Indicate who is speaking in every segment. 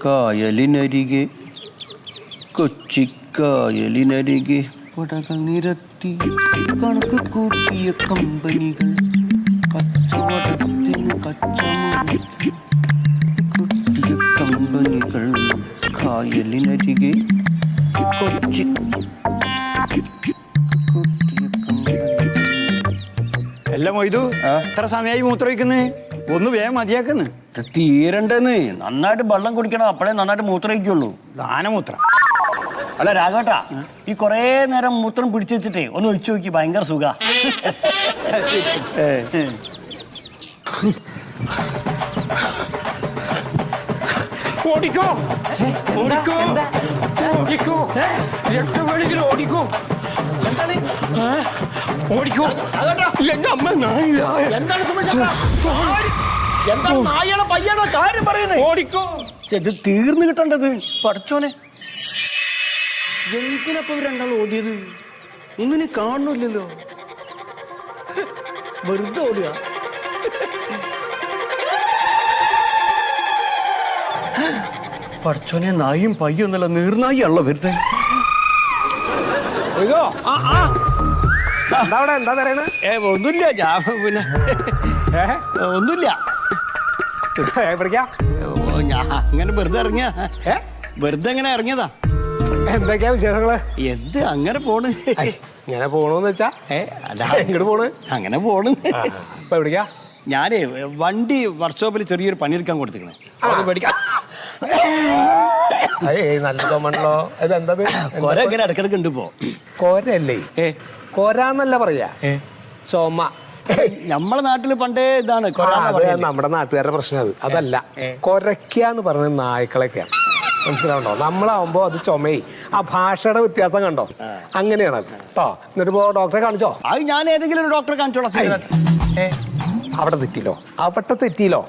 Speaker 1: കായലിനരികെ കൊച്ചിക്കായലിനരികെ പടകൾ നിരത്തി കണക്ക് കൂട്ടിയ കമ്പനികൾ കച്ചവടത്തിന് കച്ചമുറുക്കി കൂട്ടിയ കമ്പനികൾ കായലിനരികെ കൊച്ചി കൂട്ടിയ കമ്പനികൾ.
Speaker 2: എല്ലാം മൊയ്തു എത്ര സമയമായി മൂത്രമൊഴിക്കുന്നേ? ഒന്ന് വേഗം മതിയാക്കുന്നു.
Speaker 1: തീരണ്ടെന്ന്. നന്നായിട്ട് വെള്ളം കുടിക്കണം, അപ്പോഴേ നന്നായിട്ട് മൂത്രമൊഴിക്കുള്ളൂ.
Speaker 2: ദാനമൂത്രം
Speaker 1: അല്ല രാഘവട്ടാ, ഈ കൊറേ നേരം മൂത്രം പിടിച്ചു വെച്ചിട്ടേ ഒന്ന് ഒഴിച്ചു നോക്കി, ഭയങ്കര സുഖ.
Speaker 3: ഓടിക്കോ ഓടിക്കോ ഓടിക്കോ, രക്തവേളികൾ ഓടിക്കോ ഓടിക്കോ. എന്റെ അമ്മ
Speaker 1: എന്താണ് നായണോ പയ്യാണോ കാര്യം പറയുന്നത്?
Speaker 3: ഓടിക്കോ.
Speaker 1: ഇത് തീർന്നു കിട്ടേണ്ടത് പഠിച്ചോനെ. എന്തിനപ്പൊ രണ്ടാൾ ഓടിയത്? ഒന്നിനെ കാണുന്നില്ലല്ലോ, വെറുതെ ഓടുക. പഠിച്ചോനെ, നായും പയ്യൊന്നല്ല, നീർനായിയാണല്ലോ വരുന്നത്.
Speaker 3: എന്താ പറയണ?
Speaker 1: ഒന്നുമില്ല, ഞാൻ പിന്നെ ഒന്നുമില്ല. ഞാൻ അങ്ങനെ വെറുതെ ഇറങ്ങിയ, വെറുതെ എങ്ങനെ ഇറങ്ങിയതാ.
Speaker 3: എന്തൊക്കെയാ വിശേഷങ്ങള്?
Speaker 1: എന്ത് അങ്ങനെ പോണ്.
Speaker 3: ഇങ്ങനെ പോണോന്ന് വെച്ചാ എങ്ങോട്ട് പോണ്?
Speaker 1: അങ്ങനെ പോണ്.
Speaker 3: ഇപ്പൊ എവിടേക്കാ?
Speaker 1: ഞാനേ വണ്ടി വർക്ക്ഷോപ്പിൽ ചെറിയൊരു പണിയെടുക്കാൻ കൊടുത്തിരിക്കണേ.
Speaker 3: നല്ല തോമണല്ലോ. ഇതെന്തത്?
Speaker 1: കൊര ഇങ്ങനെ ഇടക്കിടക്ക് ഉണ്ട്. ഇപ്പോ
Speaker 3: കൊരല്ലേ? കൊരാന്നല്ല പറയാ, ചുമ.
Speaker 1: നമ്മളെ നാട്ടില് പണ്ടേ ഇതാണ്
Speaker 3: നമ്മുടെ നാട്ടുകാരുടെ പ്രശ്നം. അതല്ല, കൊരയ്ക്കാന്ന് പറഞ്ഞ നായ്ക്കളൊക്കെയാണ്. മനസ്സിലാവണ്ടോ? നമ്മളാവുമ്പോ അത് ചുമയി. ആ ഭാഷയുടെ വ്യത്യാസം കണ്ടോ? അങ്ങനെയാണ് കേട്ടോ. എന്നിട്ട് ഇപ്പോ ഡോക്ടറെ കാണിച്ചോ?
Speaker 1: അത് ഞാൻ ഏതെങ്കിലും ഒരു ഡോക്ടറെ കാണിച്ചോളാം.
Speaker 3: അവിടെ തെറ്റിയില്ലോ,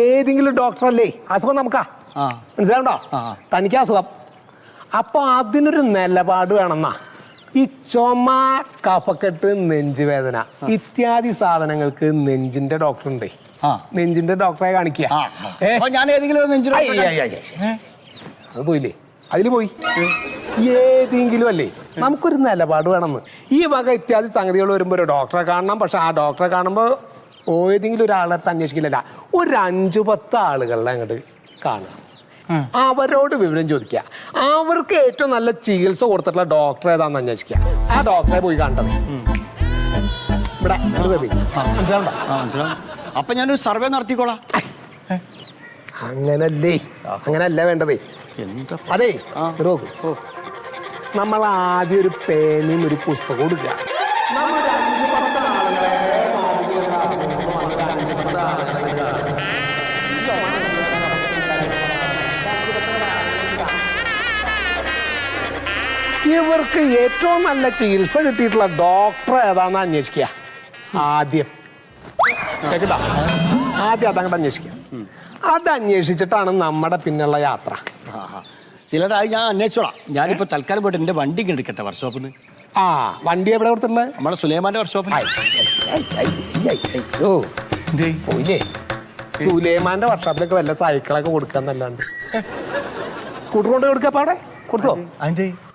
Speaker 3: ഏതെങ്കിലും ഡോക്ടർ അല്ലേ? അസുഖം നമുക്കാ, മനസ്സിലാവണ്ടോ? തനിക്ക് അസുഖം. അപ്പൊ അതിനൊരു നിലപാട് വേണമെന്നാ. ഈ ചുമ, കഫക്കെട്ട്, നെഞ്ചുവേദന ഇത്യാദി സാധനങ്ങൾക്ക് നെഞ്ചിന്റെ ഡോക്ടർ ഉണ്ടേ. നെഞ്ചിന്റെ ഡോക്ടറെ കാണിക്കുക.
Speaker 1: ഞാൻ ഏതെങ്കിലും
Speaker 3: അത് പോയില്ലേ? അതില് പോയി. ഏതെങ്കിലും അല്ലേ, നമുക്കൊരു നിലപാട് വേണമെന്ന്. ഈ വക ഇത്യാദി സംഗതികൾ വരുമ്പോ ഒരു ഡോക്ടറെ കാണണം. പക്ഷെ ആ ഡോക്ടറെ കാണുമ്പോ ഏതെങ്കിലും ഒരാളെ അന്വേഷിക്കില്ല, ഒരു 5-10 ആളുകളെ അങ്ങോട്ട് കാണുക. അവരോട് വിവരം ചോദിക്കുക. അവർക്ക് ഏറ്റവും നല്ല ചികിത്സ കൊടുത്തിട്ടുള്ള ഡോക്ടർ ഏതാന്ന് അന്വേഷിക്കുക. ആ ഡോക്ടറെ പോയി കണ്ടത് ഇവിടെ. മനസ്സിലാവണ്ടോ?
Speaker 1: അപ്പൊ ഞാനൊരു സർവേ നടത്തിക്കോളാം.
Speaker 3: അങ്ങനല്ല വേണ്ടതേ. അതെ, നമ്മൾ ആദ്യം ഒരു പേനയും ഒരു പുസ്തകം കൊടുക്കുക. ഇവർക്ക് ഏറ്റവും നല്ല ചികിത്സ കിട്ടിയിട്ടുള്ള ഡോക്ടർ ഏതാന്ന് അന്വേഷിക്കുക. ആദ്യം അതങ്ങോട്ട് അന്വേഷിക്കുക. അത് അന്വേഷിച്ചിട്ടാണ് നമ്മുടെ പിന്നുള്ള യാത്ര.
Speaker 1: ചിലർ അത് ഞാൻ അന്വേഷിച്ചോളാം. ഞാനിപ്പോ തൽക്കാലം പോയിട്ട് എന്റെ വണ്ടി എടുക്കട്ടെ വർക്ക്ഷോപ്പിൽ നിന്ന്.
Speaker 3: വണ്ടി എവിടെ കൊടുത്തിട്ടുള്ളത്?
Speaker 1: നമ്മുടെ സുലൈമാന്റെ വർക്ക്ഷോപ്പിൽ.
Speaker 3: പോയില്ലേ? സുലൈമാന്റെ വർക്ക്ഷോപ്പിലൊക്കെ വല്ല സൈക്കിളൊക്കെ കൊടുക്കാന്നല്ലാണ്ട് സ്കൂട്ടർ കൊണ്ട് കൊടുക്കപ്പോ അവിടെ കൊടുത്തോ?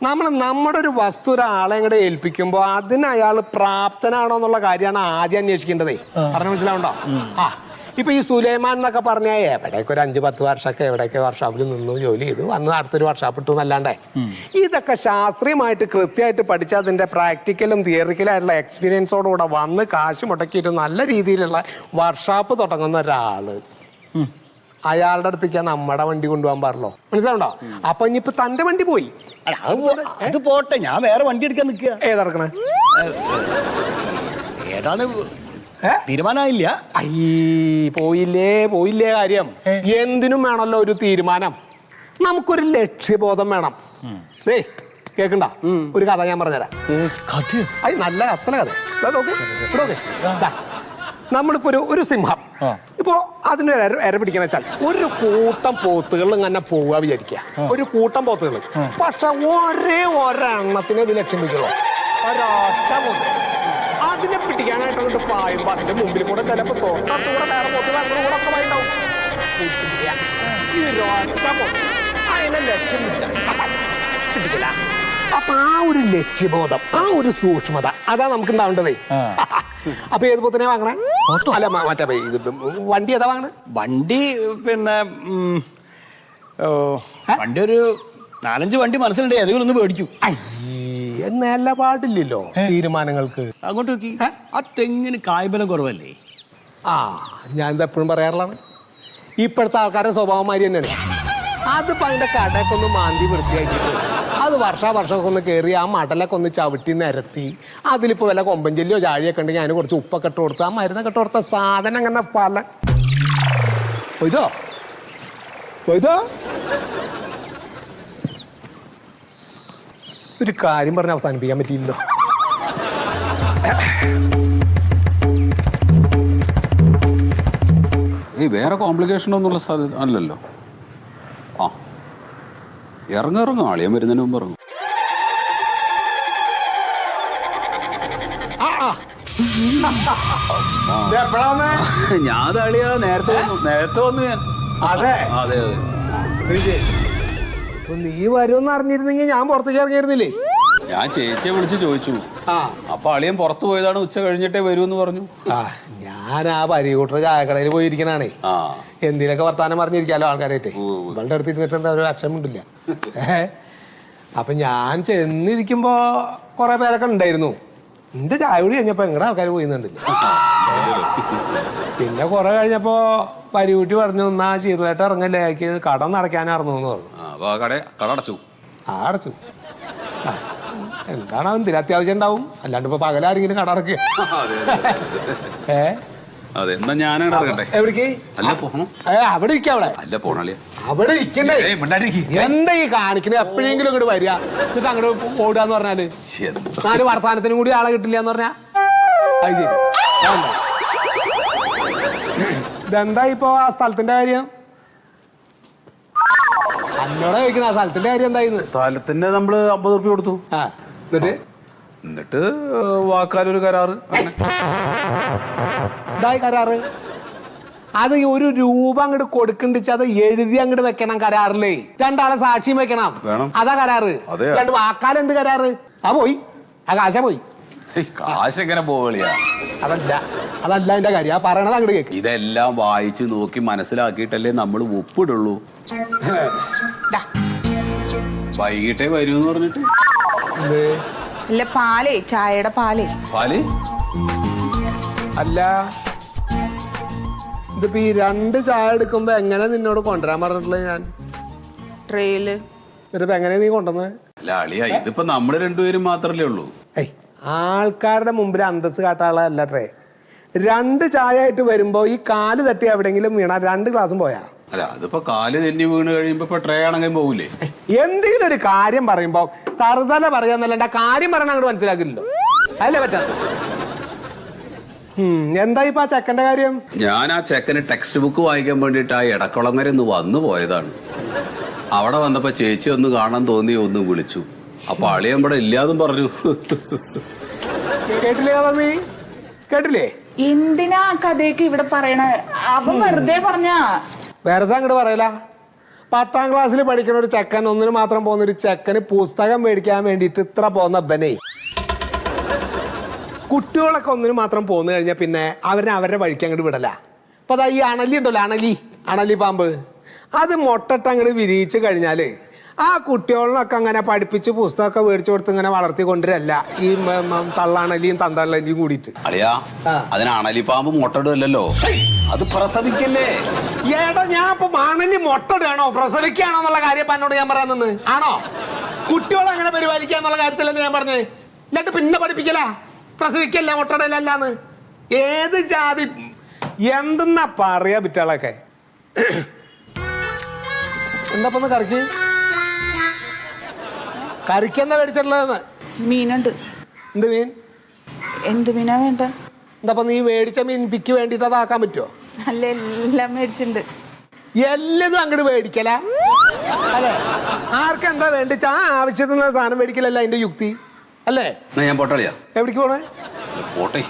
Speaker 3: നമ്മുടെ ഒരു വസ്തു ഒരാളെ ഇങ്ങോട്ട് ഏൽപ്പിക്കുമ്പോ അതിന് അയാൾ പ്രാപ്തനാണോ എന്നുള്ള കാര്യമാണ് ആദ്യം അന്വേഷിക്കേണ്ടതേ. പറഞ്ഞ മനസ്സിലാവണ്ടോ? ഇപ്പൊ ഈ സുലൈമാൻ എന്നൊക്കെ പറഞ്ഞാ എവിടേക്ക് ഒരു 5-10 വർഷമൊക്കെ എവിടെയൊക്കെ വർക്ക്ഷോപ്പിൽ നിന്നു ജോലി ചെയ്തു വന്ന് അടുത്തൊരു വർക്ക്ഷോപ്പ് ഇട്ടു എന്നല്ലാണ്ടേ. ഇതൊക്കെ ശാസ്ത്രീയമായിട്ട് കൃത്യമായിട്ട് പഠിച്ച് അതിന്റെ പ്രാക്ടിക്കലും തിയറിക്കലും ആയിട്ടുള്ള എക്സ്പീരിയൻസോടുകൂടെ വന്ന് കാശ് മുടക്കിയിട്ട് നല്ല രീതിയിലുള്ള വർക്ക്ഷോപ്പ് തുടങ്ങുന്ന ഒരാള്, അയാളുടെ അടുത്തേക്ക് നമ്മുടെ വണ്ടി കൊണ്ടുപോകാൻ പാടുള്ളൂ. മനസ്സിലാവണ്ടോ? അപ്പൊ ഇനിയിപ്പോ തന്റെ വണ്ടി പോയി,
Speaker 1: അത് പോട്ടെ, ഞാൻ വേറെ വണ്ടി എടുക്കാൻ നിൽക്കുക.
Speaker 3: ഏതെടുക്കണേ?
Speaker 1: ഏതാണ് തീരുമാനമായില്ല.
Speaker 3: പോയില്ലേ കാര്യം. എന്തിനും വേണമല്ലോ ഒരു തീരുമാനം. നമുക്കൊരു ലക്ഷ്യബോധം വേണം. കേക്കണ്ട, ഒരു കഥ ഞാൻ പറഞ്ഞുതരാം. നല്ല അസല കഥ. നമ്മളിപ്പോ ഒരു സിംഹം, ഇപ്പോ അതിന് എര പിടിക്കുന്ന വെച്ചാൽ ഒരു കൂട്ടം പോത്തുകൾ ഇങ്ങനെ പോവുക വിചാരിക്കുക. ഒരു കൂട്ടം പോത്തുകൾ, പക്ഷെ ഒരെണ്ണത്തിന് ഇത് ലക്ഷ്യം പിടിക്കുള്ളൂ. ഒരൊറ്റ പോത്ത്. അതിനെ പിടിക്കാനായിട്ട് അങ്ങോട്ട് പായുമ്പോ അതിന്റെ മുമ്പിൽ കൂടെ ചിലപ്പോ തൊട്ടത്തൂടെ വേറെ പോത്ത് കൂടെ ഒക്കെ വായിണ്ടാവും. അതിനെ ലക്ഷ്യം പിടിച്ച കിട്ടില്ല. അപ്പൊ ആ ഒരു ലക്ഷ്യബോധം, ആ ഒരു സൂക്ഷ്മത, അതാ നമുക്ക് ഉണ്ടാവേണ്ടതേ. അപ്പൊ ഏത് പോത്തിനെ വാങ്ങണേ? അല്ല മറ്റേ വണ്ടി ഏതാ വാങ്ങണേ?
Speaker 1: വണ്ടി പിന്നെ വണ്ടി ഒരു 4-5 വണ്ടി മനസ്സിലുണ്ട്, ഏതെങ്കിലും ഒന്ന് മേടിക്കും.
Speaker 3: നല്ല പാടില്ലല്ലോ തീരുമാനങ്ങൾക്ക്.
Speaker 1: അങ്ങോട്ട് നോക്കി, ആ തെങ്ങിന് കായ്ബലം കുറവല്ലേ?
Speaker 3: ഞാനിത് എപ്പോഴും പറയാറുള്ളതാണ്. ഇപ്പോഴത്തെ ആൾക്കാരുടെ സ്വഭാവം മാതിരി തന്നെയാണ്. അതിപ്പോ അതിന്റെ കടയൊക്കെ ഒന്ന് മാന്തി വൃത്തിയാക്കിയിട്ട് അത് വർഷമൊക്കെ ഒന്ന് കയറി ആ മടലൊക്കെ ഒന്ന് ചവിട്ടി നിരത്തി അതിലിപ്പോ വല്ല കൊമ്പഞ്ചെല്ലിയോ ചാഴിയൊക്കെ ഉണ്ടെങ്കിൽ അതിന് കുറച്ച് ഉപ്പൊക്കെ ഇട്ട് കൊടുത്ത് ആ മരുന്നൊക്കെ ഇട്ട് കൊടുത്ത സാധനം അങ്ങനെ പല പോയിതോ ഒരു കാര്യം പറഞ്ഞ് അവസാനിപ്പിക്കാൻ പറ്റിയില്ലോ.
Speaker 4: വേറെ കോംപ്ലിക്കേഷൻ ഒന്നുള്ള അല്ലല്ലോ. ആ ഇറങ്ങും, ആളിയാൻ വരുന്നതിന് മുമ്പ് ഇറങ്ങും. ഞാൻ താളിയാ നേരത്തെ വന്നു ഞാൻ.
Speaker 3: അതെ
Speaker 4: അതെ അതെ.
Speaker 3: നീ വരുമെന്ന് അറിഞ്ഞിരുന്നെങ്കിൽ ഞാൻ പുറത്തേക്ക് ഇറങ്ങിയിരുന്നില്ലേ.
Speaker 4: ഞാൻ ചേച്ചിയെ വിളിച്ച് ചോദിച്ചു. അപ്പൊ അളിയൻ പുറത്തു പോയതാണ്, ഉച്ച കഴിഞ്ഞിട്ടേ വരുമെന്ന് പറഞ്ഞു.
Speaker 3: ഞാൻ ആ പരികൂട്ടർ ചായക്കടയിൽ പോയിരിക്കണാണേ. എന്തിനൊക്കെ വർത്താനം പറഞ്ഞിരിക്കാലോ ആൾക്കാരായിട്ട്. ഇവളുടെ അടുത്ത് ഇരുന്നിട്ട് എന്താ ഒരു അക്ഷരമുണ്ടില്ല. അപ്പൊ ഞാൻ ചെന്നിരിക്കുമ്പോ കുറെ പേരൊക്കെ ഉണ്ടായിരുന്നു. എന്റെ ചായ കൂടി കഴിഞ്ഞപ്പോ എങ്ങടെ ആൾക്കാർ പോയിന്നുണ്ടില്ല. പിന്നെ കുറെ കഴിഞ്ഞപ്പോ പരികൂട്ടി പറഞ്ഞു, എന്നാ ചീർലായിട്ട് ഇറങ്ങല്ലേ, എനിക്ക് കട നടക്കാനായിരുന്നു എന്ന് പറഞ്ഞു. അടച്ചു. എന്താണ് എന്തിന് അത്യാവശ്യം ഉണ്ടാവും, അല്ലാണ്ട് ഇപ്പൊ പകലാരെങ്കിലും കട അടക്കുക. എവിടേക്ക്? അവിടെ ഇരിക്കാം. അവിടെ ഇരിക്കണ്ടേ? എന്താ ഈ കാണിക്കണേ? എപ്പോഴെങ്കിലും ഇങ്ങോട്ട് വരിക എന്നിട്ട് അങ്ങോട്ട് ഓടുകയെന്ന് പറഞ്ഞാല് 4 വർത്താനത്തിനും കൂടി ആളെ കിട്ടില്ല എന്ന് പറഞ്ഞാ അത് ശരി. ഇതെന്താ ഇപ്പൊ ആ സ്ഥലത്തിന്റെ കാര്യം? എന്നോട് ചോദിക്കണ ആ സ്ഥലത്തിന്റെ കാര്യം എന്തായിരുന്നു?
Speaker 4: സ്ഥലത്തിന്റെ നമ്മള് 50 ഉറുപ്പിക കൊടുത്തു. എന്നിട്ട് വാക്കാലൊരു കരാറ്.
Speaker 3: ഇതായി കരാറ്. അത് 1 രൂപ അങ്ങോട്ട് കൊടുക്കണ്ടിച്ച് അത് എഴുതി അങ്ങോട്ട് വെക്കണം കരാറിലേ. 2 ആളെ സാക്ഷിയും വെക്കണം. അതാ കരാറ്. 2 വാക്കാൽ എന്ത് കരാറ്? പോയി, ആ കാശ പോയി.
Speaker 4: കാശ് എങ്ങനെ പോവുകയാ?
Speaker 3: അതല്ല എന്റെ കാര്യം. ആ പറയണത് അങ്ങോട്ട് കേക്ക്.
Speaker 4: ഇതെല്ലാം വായിച്ചു നോക്കി മനസ്സിലാക്കിയിട്ടല്ലേ നമ്മൾ ഒപ്പിടുള്ളൂ. വൈകിട്ടേ വരൂന്ന് പറഞ്ഞിട്ട്.
Speaker 5: ഇല്ല, പാലേ, ചായയുടെ പാലേ.
Speaker 4: പാല്
Speaker 3: അല്ല, ഇതിപ്പോ ഈ 2 ചായ എടുക്കുമ്പോ എങ്ങനെ നിന്നോട് കൊണ്ടുവരാൻ പറഞ്ഞിട്ടുള്ളത് ഞാൻ?
Speaker 5: ട്രെയില്.
Speaker 3: എന്നിട്ടിപ്പോ എങ്ങനെയാ നീ കൊണ്ടുവന്നത്?
Speaker 4: അല്ല അളിയ, ഇതിപ്പോ നമ്മള് 2 പേരും മാത്രല്ലേ ഉള്ളൂ.
Speaker 3: ആൾക്കാരുടെ മുമ്പിൽ അന്തസ് കാട്ടാളല്ല ട്രേ. 2 ചായ ആയിട്ട് വരുമ്പോ ഈ കാല് തട്ടി എവിടെങ്കിലും വീണ 2 ഗ്ലാസും പോയാ.
Speaker 4: അല്ല അതിപ്പോ കാല് തെന്നി വീണ് കഴിയുമ്പോ ട്രേ ആണെങ്കിൽ പോകൂലേ?
Speaker 3: എന്തെങ്കിലും ഒരു കാര്യം പറയുമ്പോ തറുതല പറയാന്നല്ല, കാര്യം പറയണ അങ്ങോട്ട് മനസ്സിലാക്കില്ലല്ലോ. അതല്ലേ പറ്റാത്ത. എന്താ ഇപ്പൊ ആ ചെക്കന്റെ കാര്യം?
Speaker 4: ഞാൻ ആ ചെക്കന് ടെക്സ്റ്റ് ബുക്ക് വായിക്കാൻ വേണ്ടിട്ട് ആ എടക്കുളം വരെ ഒന്ന് വന്നു പോയതാണ്. അവിടെ വന്നപ്പോ ചേച്ചി ഒന്ന് കാണാൻ തോന്നി, ഒന്ന് വിളിച്ചു. അപ്പൊ അളിയൻ ഇവിടെ ഇല്ലാതും പറഞ്ഞു.
Speaker 3: കേട്ടില്ലേ കഥ? നീ കേട്ടില്ലേ?
Speaker 5: എന്തിനാ കഥയൊക്കെ ഇവിടെ പറയണ? അവൻ വെറുതെ പറഞ്ഞാ.
Speaker 3: വെറുതെ അങ്ങോട്ട് പറയല. 10ാം ക്ലാസ്സിൽ പഠിക്കുന്ന ഒരു ചെക്കൻ, ഒന്നിന് മാത്രം പോകുന്ന ഒരു ചെക്കന് പുസ്തകം മേടിക്കാൻ വേണ്ടിയിട്ട് ഇത്ര പോകുന്ന ബനെ. കുട്ടികളൊക്കെ ഒന്നിന് മാത്രം പോന്നു കഴിഞ്ഞാൽ പിന്നെ അവരുടെ വഴിക്ക് അങ്ങോട്ട് വിടല. അപ്പൊ അതാ ഈ അണലി ഉണ്ടല്ലോ, അണലി പാമ്പ്, അത് മുട്ടട്ട് അങ്ങോട്ട് വിരിയിച്ച് കഴിഞ്ഞാല് ആ കുട്ടികളിനൊക്കെ അങ്ങനെ പഠിപ്പിച്ച് പുസ്തകമൊക്കെ മേടിച്ചു കൊടുത്ത് ഇങ്ങനെ വളർത്തി കൊണ്ടുവരല്ല ഈ തള്ളാണലിയും തന്തള്ളലിയും കൂടിയിട്ട്.
Speaker 4: അളിയാ, അതിന് അണലിപ്പാമ്പ് മുട്ടടുമല്ലോ, അത് പ്രസവിക്കല്ലേ.
Speaker 3: ഏടാ, ഞാൻ ഇപ്പൊ അണലി മുട്ടടുകയാണോ പ്രസവിക്കുകയാണോ എന്നുള്ള കാര്യം എന്നോട് ഞാൻ പറയാൻ നിന്ന് ആണോ? കുട്ടികളെ അങ്ങനെ പരിപാലിക്കുക എന്നുള്ള കാര്യത്തിലല്ലേ ഞാൻ പറഞ്ഞത്. എന്നിട്ട് പിന്നെ പഠിപ്പിക്കല, പ്രസവിക്കല്ല, മുട്ടടല്ലാന്ന്. ഏത് ജാതി എന്തെന്നാ പറയാ വിറ്റാളൊക്കെ. എന്താ ഒന്ന് കറിക്ക് കറിക്കെന്താ മേടിച്ചിട്ടുള്ളതെന്ന്?
Speaker 5: മീനുണ്ട്.
Speaker 3: എന്ത് മീൻ?
Speaker 5: എന്ത് മീനാ വേണ്ട?
Speaker 3: എന്താ നീ മേടിച്ച മീൻ പിക്ക് വേണ്ടിട്ട് അതാക്കാൻ പറ്റുമോ?
Speaker 5: അല്ല, എല്ലാം മേടിച്ചിട്ടുണ്ട്.
Speaker 3: എല്ലതും അങ്ങോട്ട് മേടിക്കല. അതെ, ആർക്കെന്താ വേണ്ടിച്ച ആ ആവശ്യത്തിനുള്ള സാധനം മേടിക്കലല്ല അതിന്റെ യുക്തി അല്ലേ?
Speaker 4: ഞാൻ പോട്ടളിയാ.
Speaker 3: എവിടേക്ക് പോണേ?
Speaker 4: പോട്ടെ.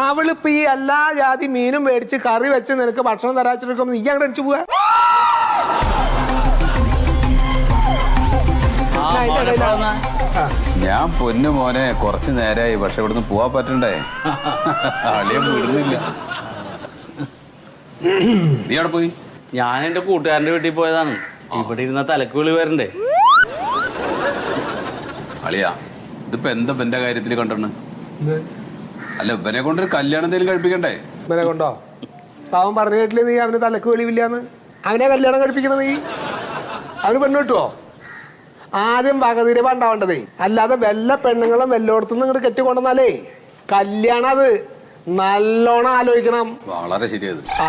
Speaker 3: അവളിപ്പോ ഈ എല്ലാ ജാതി മീനും മേടിച്ച് കറി വെച്ച് നിനക്ക് ഭക്ഷണം തരാച്ചിരിക്കുമ്പോ നീ അങ്ങോട്ട് അടിച്ചു പോവാ.
Speaker 4: ഞാൻ പൊന്നു മോനെ കുറച്ച് നേരമായി, പക്ഷെ ഇവിടുന്ന് പോവാൻ പറ്റണ്ടേ? അളിയൻ വിടുന്നില്ല. നീ അവിടെ പോയി?
Speaker 6: ഞാൻ എന്റെ കൂട്ടുകാരന്റെ വീട്ടിൽ പോയതാണ്. ഇവിടെ ഇരുന്ന തലക്ക് വിളി വരണ്ടേ?
Speaker 4: അളിയാ, ഇതിപ്പോ എന്താ എന്റെ കാര്യത്തിൽ കണ്ടണ്? അല്ല, ഇവനെ കൊണ്ടൊരു കല്യാണം എന്തെങ്കിലും കഴിപ്പിക്കണ്ടേ?
Speaker 3: ഇവനെ കൊണ്ടോ? പാവൻ പറഞ്ഞു കേട്ടില്ലേ നീ അവന് തലക്ക് വെളിവില്ലാന്ന്? അവനെ കല്യാണം കഴിപ്പിക്കണ നീ? അവന് പെണ്ണ് കിട്ടുവോ? ആദ്യം വകതിരിവ് ഉണ്ടാവേണ്ടതേ, അല്ലാതെ വല്ല പെണ്ണുങ്ങളും വല്ലോടത്തുനിന്ന് ഇങ്ങോട്ട് കെട്ടിക്കൊണ്ടെന്നാലേ കല്യാണം അത് നല്ലോണം ആലോചിക്കണം.
Speaker 4: വളരെ ശരിയത്.
Speaker 3: ആ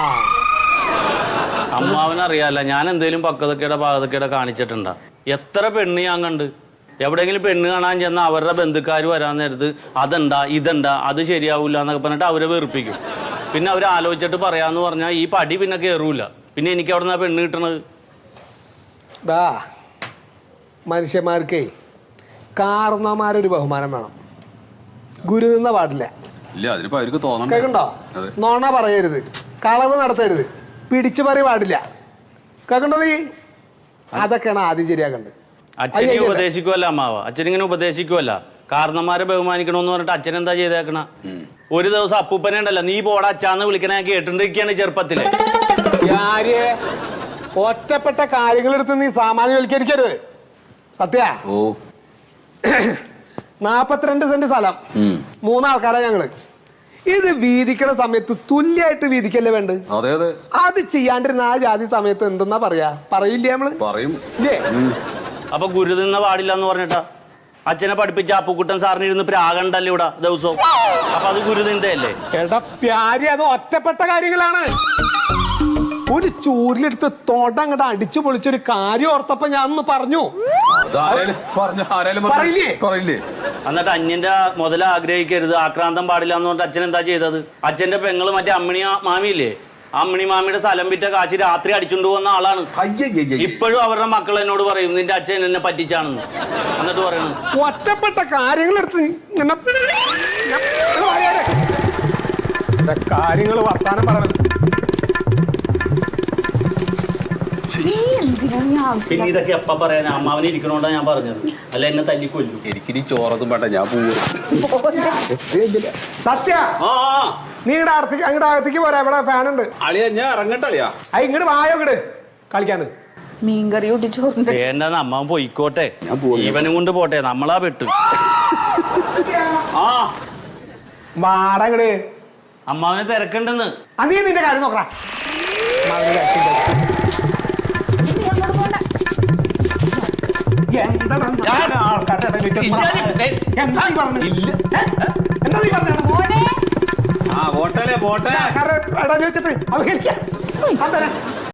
Speaker 6: അമ്മാവനറിയാല്ല, ഞാൻ എന്തേലും പാകതക്കേടെ കാണിച്ചിട്ടുണ്ടാ? എത്ര പെണ്ണ് ഞാൻ കണ്ട്. എവിടെയെങ്കിലും പെണ്ണ് കാണാൻ ചെന്നാൽ അവരുടെ ബന്ധുക്കാർ വരാൻ നേരത്ത് അതെണ്ടാ ഇതെണ്ടാ അത് ശരിയാവൂല എന്നൊക്കെ പറഞ്ഞിട്ട് അവരെ വെറുപ്പിക്കും. പിന്നെ അവർ ആലോചിച്ചിട്ട് പറയാന്ന് പറഞ്ഞാൽ ഈ പടി പിന്നെ കയറൂല. പിന്നെ എനിക്ക് അവിടെ നിന്നാ പെണ്ണ് കിട്ടണത്.
Speaker 3: ഡാ, മനുഷ്യന്മാർക്കേ കാരണവന്മാരൊരു ബഹുമാനം വേണം. ഗുരു നിന്ന പാടില്ല.
Speaker 4: ഇല്ല, അതിനിപ്പോ അവർക്ക് തോന്നണം.
Speaker 3: കേൾക്കണ്ടോ? നോണ പറയരുത്, കളവ് നടത്തരുത്, പിടിച്ചു പറി പാടില്ല. കേൾക്കണ്ടോ നീ? അതൊക്കെയാണ് ആദ്യം ശരിയാക്കണ്ടത്.
Speaker 6: അച്ഛനെ ഉപദേശിക്കുമല്ല അമ്മാവ, അച്ഛനിങ്ങനെ ഉപദേശിക്കുമല്ല. കാരണന്മാരെ ബഹുമാനിക്കണമെന്ന് പറഞ്ഞിട്ട് അച്ഛൻ എന്താ ചെയ്തേക്കണ? ഒരു ദിവസം അപ്പൂപ്പനെ ഉണ്ടല്ലോ, നീ പോടാ അച്ഛാന്ന് വിളിക്കണ ഞാൻ കേട്ടിരിക്കുകയാണ് ചെറുപ്പത്തില്.
Speaker 3: ഒറ്റപ്പെട്ട കാര്യങ്ങളെടുത്ത് നീ സാമാന്യവൽക്കരിക്കരുത്. സത്യ, 42 സെന്റ് സ്ഥലം, 3 ആൾക്കാരാ ഞങ്ങള്. ഇത് വീതിക്കണ സമയത്ത് തുല്യായിട്ട് വീതിക്കല്ലേ വേണ്ട?
Speaker 4: അതെ അതെ.
Speaker 3: അത് ചെയ്യാണ്ടിരുന്ന ആ ജാതി സമയത്ത് എന്തെന്നാ പറയാ? പറയില്ലേ നമ്മള്?
Speaker 4: പറയും.
Speaker 3: ഇല്ലേ?
Speaker 6: അപ്പൊ ഗുരു നിന്ന പാടില്ല എന്ന് പറഞ്ഞിട്ടാ അച്ഛനെ പഠിപ്പിച്ച അപ്പുക്കുട്ടൻ സാറിന് ഇരുന്ന് പ്രാഗണ്ടല്ലേ ഇവിടെ ദിവസവും? അപ്പൊ അത് ഗുരു നിന്ദയല്ലേ?
Speaker 3: എടാ പ്യാരി, അത് ഒറ്റപ്പെട്ട കാര്യങ്ങളാണ്. ഒരു ചൂരിലെടുത്ത് തോട്ടം അങ്ങോട്ട് അടിച്ചു പൊളിച്ചൊരു കാര്യം ഓർത്തപ്പോ ഞാൻ ഒന്ന് പറഞ്ഞു.
Speaker 4: പറയില്ലേ?
Speaker 6: എന്നിട്ട് അന്യന്റെ മുതൽ ആഗ്രഹിക്കരുത്, ആക്രാന്തം പാടില്ല എന്ന് പറഞ്ഞിട്ട് അച്ഛൻ എന്താ ചെയ്തത്? അച്ഛന്റെ പെങ്ങള് മറ്റേ അമ്മിണി മാമിയില്ലേ, അമ്മിണി മാമിയുടെ സ്ഥലം വിറ്റ കാശ് രാത്രി അടിച്ചുകൊണ്ട് പോകുന്ന ആളാണ്. ഇപ്പോഴും അവരുടെ മക്കൾ എന്നോട് പറയും നിന്റെ അച്ഛൻ എന്നെ പറ്റിച്ചാണെന്ന്. എന്നിട്ട് പറയണു
Speaker 3: ഒറ്റപ്പെട്ട കാര്യങ്ങളെടുത്ത് കാര്യങ്ങൾ വർത്താനം പറയണത്.
Speaker 6: പിന്നെ ഇതൊക്കെ എപ്പ പറയാൻ? അമ്മാവനെ ഇരിക്കണോണ്ടാ ഞാൻ പറഞ്ഞത്, അല്ല എന്നെ തല്ലിക്കൊല്ലും.
Speaker 4: എനിക്കിനി ചോറൊന്നും വേണ്ട, ഞാൻ
Speaker 3: സത്യ, നീ അങ്ങോട്ട് അകത്തേക്ക് പോരാ, ഇവിടെ ഫാൻ ഉണ്ട്.
Speaker 4: അളിയാ ഞാൻ ഇറങ്ങട്ടെ അളിയാ.
Speaker 3: ഇങ്ങോട്ട് വായോ, ഇങ്ങോട്ട് കളിക്കാന്.
Speaker 5: മീൻകറി ഒട്ടിച്ചോറുണ്ട്.
Speaker 6: വേണ്ടെന്ന് അമ്മാവൻ പോയിക്കോട്ടെ, ഇവനും കൊണ്ട് പോട്ടെ, നമ്മളാ പെട്ടു.
Speaker 3: വാടങ്ങട്
Speaker 6: അമ്മാവനെ തിരക്കുണ്ടെന്ന്.
Speaker 3: നീ നിന്റെ കാര്യം നോക്കടാ. എന്താ നീ പറഞ്ഞത്?
Speaker 4: പോട്ടെ
Speaker 3: വെച്ചിട്ട്